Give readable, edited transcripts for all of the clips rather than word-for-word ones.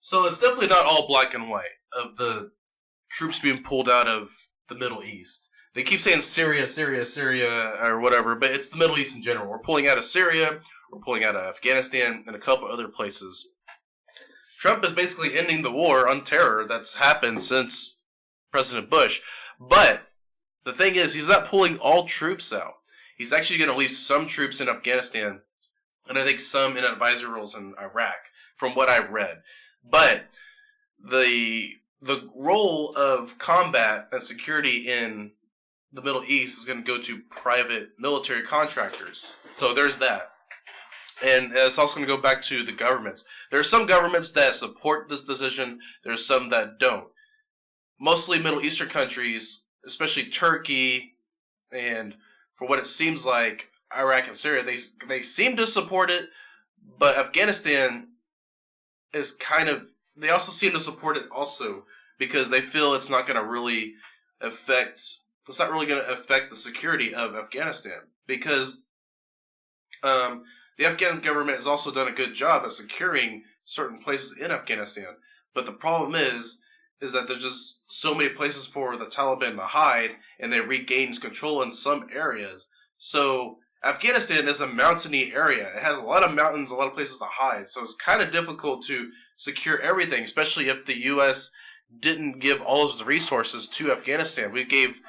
So it's definitely not all black and white of the troops being pulled out of the Middle East. They keep saying Syria, Syria, Syria, or whatever, but it's the Middle East in general. We're pulling out of Syria, we're pulling out of Afghanistan, and a couple other places. Trump is basically ending the war on terror that's happened since President Bush. But the thing is, he's not pulling all troops out. He's actually going to leave some troops in Afghanistan, and I think some in advisory roles in Iraq, from what I've read. But the role of combat and security in the Middle East is going to go to private military contractors. So there's that. And it's also going to go back to the governments. There are some governments that support this decision. There's some that don't. Mostly Middle Eastern countries, especially Turkey, and for what it seems like, Iraq and Syria, they seem to support it. But Afghanistan is kind of... They also seem to support it also because they feel it's not going to really affect... It's not really going to affect the security of Afghanistan because the Afghan government has also done a good job at securing certain places in Afghanistan. But the problem is that there's just so many places for the Taliban to hide, and they regained control in some areas. So Afghanistan is a mountainy area. It has a lot of mountains, a lot of places to hide. So it's kind of difficult to secure everything, especially if the U.S. didn't give all of the resources to Afghanistan. We gave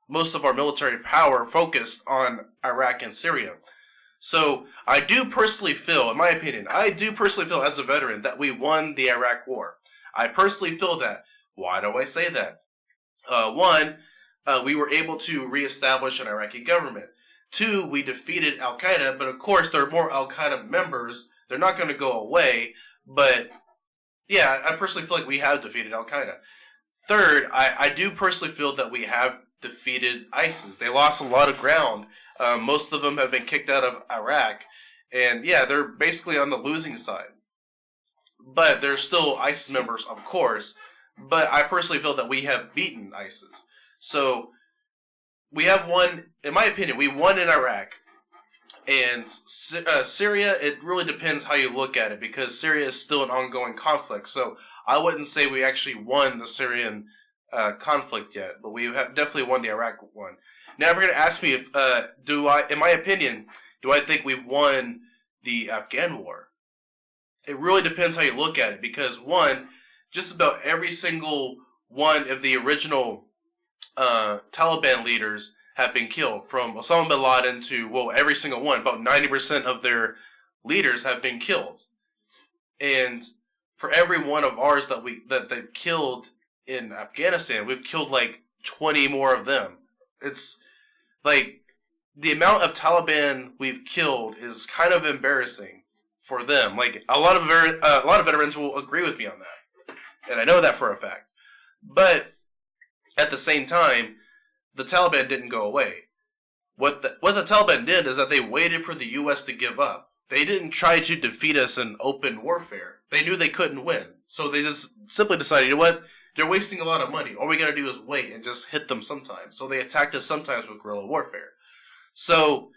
most of our military power focused on Iraq and Syria. So I do personally feel, in my opinion, as a veteran that we won the Iraq War. I personally feel that. Why do I say that? One, we were able to reestablish an Iraqi government. Two, we defeated Al-Qaeda, but of course there are more Al-Qaeda members. They're not going to go away, but yeah, I personally feel like we have defeated Al-Qaeda. Third, I do personally feel that we have defeated ISIS. They lost a lot of ground. Most of them have been kicked out of Iraq. And yeah, they're basically on the losing side. But they're still ISIS members, of course. But I personally feel that we have beaten ISIS. So we have won, in my opinion, we won in Iraq. And Syria, it really depends how you look at it, because Syria is still an ongoing conflict. So I wouldn't say we actually won the Syrian conflict yet, but we have definitely won the Iraq one. Now, if you're going to ask me, if in my opinion, do I think we've won the Afghan war? It really depends how you look at it, because one, just about every single one of the original Taliban leaders have been killed, from Osama bin Laden to, well, every single one. About 90% of their leaders have been killed. And for every one of ours that they've killed in Afghanistan, we've killed like 20 more of them. It's like the amount of Taliban we've killed is kind of embarrassing for them. Like a lot of veterans will agree with me on that, and I know that for a fact. But at the same time, the Taliban didn't go away. What the Taliban did is that they waited for the U.S. to give up. They didn't try to defeat us in open warfare. They knew they couldn't win, so they just simply decided, you know what? They're wasting a lot of money. All we gotta do is wait and just hit them sometimes. So they attacked us sometimes with guerrilla warfare. So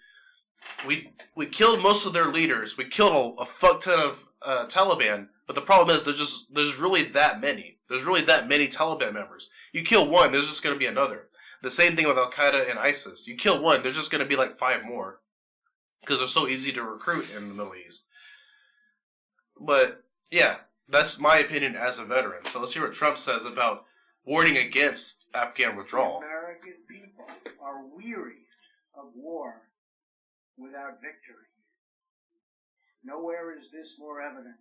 we killed most of their leaders. We killed a fuck ton of Taliban. But the problem is there's really that many. There's really that many Taliban members. You kill one, there's just gonna be another. The same thing with Al-Qaeda and ISIS. You kill one, there's just gonna be like 5 more, because they're so easy to recruit in the Middle East. But yeah. That's my opinion as a veteran. So let's hear what Trump says about warning against Afghan withdrawal. The American people are weary of war without victory. Nowhere is this more evident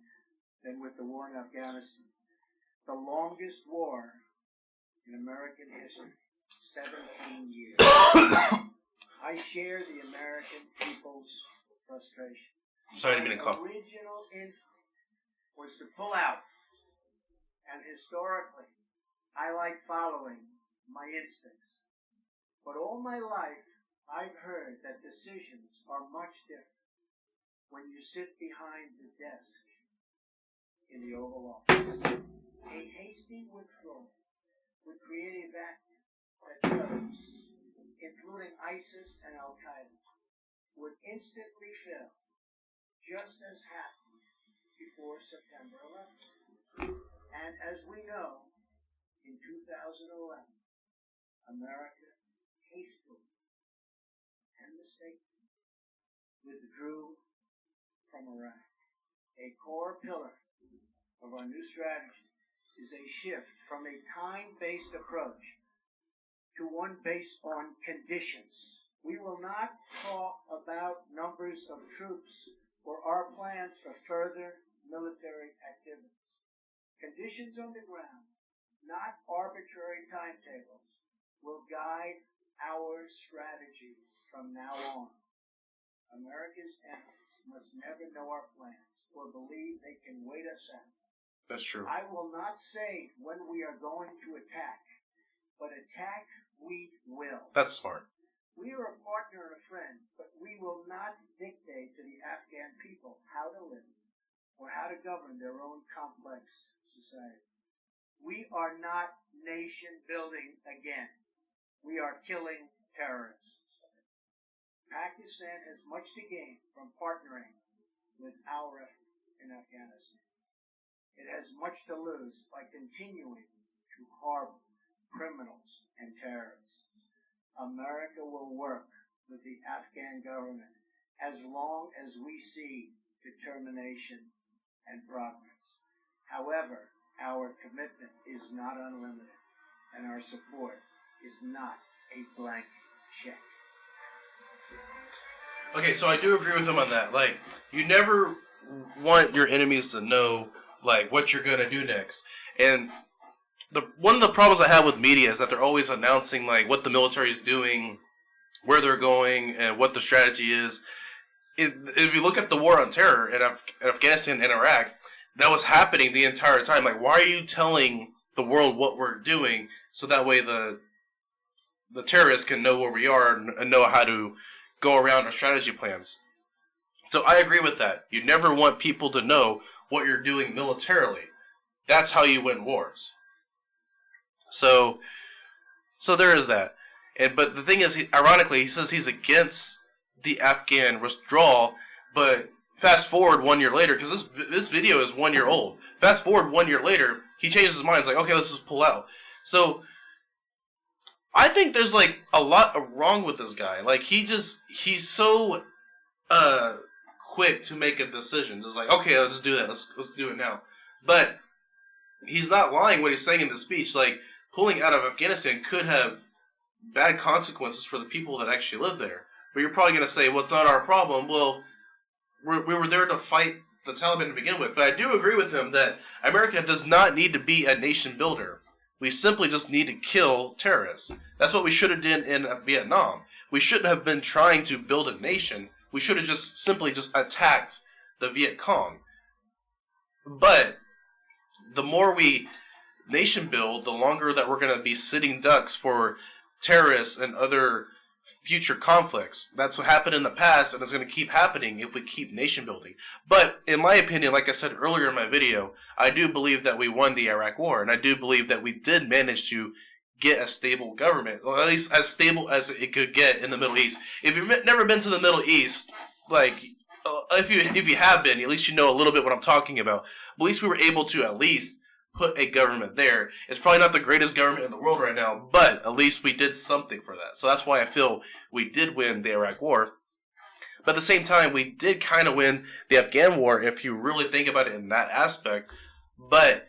than with the war in Afghanistan. The longest war in American history, 17 years. I share the American people's frustration. Sorry, I didn't mean to call. The original instinct was to pull out. And historically, I like following my instincts. But all my life, I've heard that decisions are much different when you sit behind the desk in the Oval Office. A hasty withdrawal would create a vacuum that those, including ISIS and Al-Qaeda, would instantly fill, just as happened before September 11th. As we know, in 2011, America hastily and mistakenly withdrew from Iraq. A core pillar of our new strategy is a shift from a time-based approach to one based on conditions. We will not talk about numbers of troops or our plans for further military activities. Conditions on the ground, not arbitrary timetables, will guide our strategy from now on. America's enemies must never know our plans or believe they can wait us out. That's true. I will not say when we are going to attack, but attack we will. That's smart. We are a partner and a friend, but we will not dictate to the Afghan people how to live or how to govern their own complex society. We are not nation building again. We are killing terrorists. Pakistan has much to gain from partnering with our effort in Afghanistan. It has much to lose by continuing to harbor criminals and terrorists. America will work with the Afghan government as long as we see determination and progress. However, our commitment is not unlimited, and our support is not a blank check. Okay, so I do agree with him on that. Like, you never want your enemies to know, like, what you're gonna do next. And one of the problems I have with media is that they're always announcing, like, what the military is doing, where they're going, and what the strategy is. If you look at the war on terror in Afghanistan and Iraq, that was happening the entire time. Like, why are you telling the world what we're doing so that way the terrorists can know where we are and know how to go around our strategy plans? So I agree with that. You never want people to know what you're doing militarily. That's how you win wars. So there is that. But the thing is, ironically, he says he's against the Afghan withdrawal, but fast forward 1 year later, because this video is 1 year old. Fast forward 1 year later, he changes his mind. He's like, okay, let's just pull out. So I think there's like a lot wrong with this guy. Like he's so quick to make a decision. Just like, okay, let's do that. Let's do it now. But he's not lying when he's saying in the speech. Like, pulling out of Afghanistan could have bad consequences for the people that actually live there. But you're probably going to say, well, it's not our problem. Well, we were there to fight the Taliban to begin with. But I do agree with him that America does not need to be a nation builder. We simply just need to kill terrorists. That's what we should have done in Vietnam. We shouldn't have been trying to build a nation. We should have simply attacked the Viet Cong. But the more we nation build, the longer that we're going to be sitting ducks for terrorists and other future conflicts. That's what happened in the past, and it's going to keep happening if we keep nation building. But in my opinion, like I said earlier in my video, I do believe that we won the Iraq War, and I do believe that we did manage to get a stable government, or at least as stable as it could get in the Middle East. If you've never been to the Middle East, like, if you have been, at least you know a little bit what I'm talking about. But at least we were able to at least put a government there. It's probably not the greatest government in the world right now, but at least we did something for that. So that's why I feel we did win the Iraq War. But at the same time, we did kind of win the Afghan War if you really think about it in that aspect. But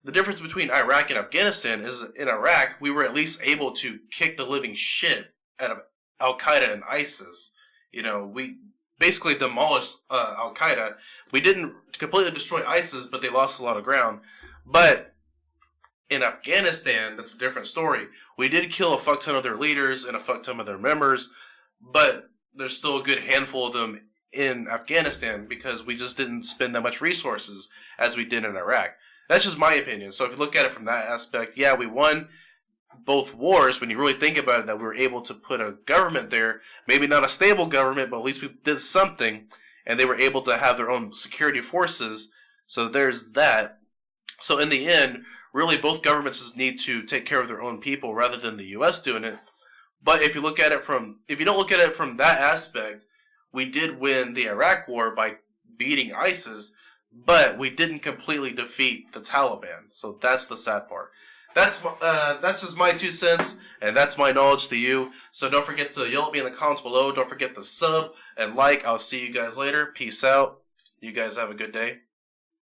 the difference between Iraq and Afghanistan is in Iraq, we were at least able to kick the living shit out of Al-Qaeda and ISIS. You know, we basically demolished Al-Qaeda. We didn't completely destroy ISIS, but they lost a lot of ground. But in Afghanistan, that's a different story. We did kill a fuck ton of their leaders and a fuck ton of their members, but there's still a good handful of them in Afghanistan because we just didn't spend that much resources as we did in Iraq. That's just my opinion. So if you look at it from that aspect, yeah, we won both wars when you really think about it, that we were able to put a government there, maybe not a stable government, but at least we did something, and they were able to have their own security forces. So there's that. So in the end, really both governments just need to take care of their own people rather than the U.S. doing it. But if you don't look at it from that aspect, we did win the Iraq War by beating ISIS. but we didn't completely defeat the Taliban. So that's the sad part. That's just my 2 cents, and that's my knowledge to you. So don't forget to yell at me in the comments below. Don't forget to sub and like. I'll see you guys later. Peace out. You guys have a good day.